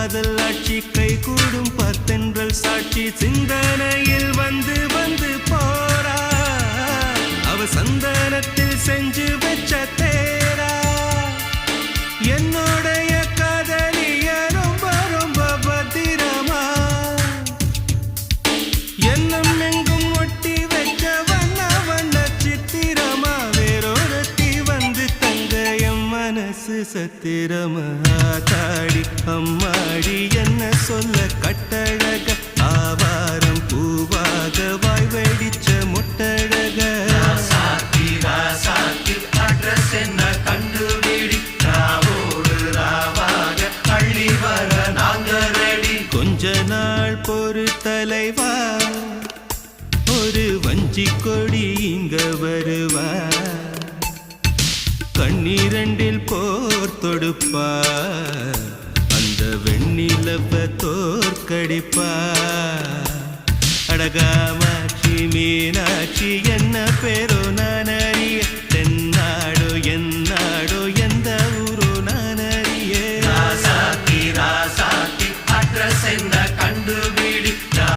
காதல் ஆட்சி கை கூடும் பத்தென்றல் சாட்சி சிந்தனையில் வந்து வந்து போரா அவ சந்தனத்தில் செஞ்சு வச்ச தேரா என்னோடைய காதலிய ரொம்ப ரொம்ப பத்திரமா என்னும் எங்கும் ஒட்டி வச்ச வண்ண வண்ண சித்திரமா வேறொருத்தி வந்து தங்க என் மனசு சத்திரமா தாடி அம்மாடி என்ன சொல்ல கட்டழக ஆவாரம் பூவாக வாய் வெடிச்ச முட்டழக அட்ரஸ் என்ன கண்டுபிடி ராவோடு ராவாக அள்ளி வர நாங்க ரெடி கொஞ்ச நாள் பொறு தலைவா ஒரு வஞ்சி கொடி இங்க வருவா கண்ணீரண்டில் போர் தொடுப்பா அந்த வெண்ணிலவ தோற்கடிப்பா அடகாமாட்சி மீனாட்சி என்ன பேரோ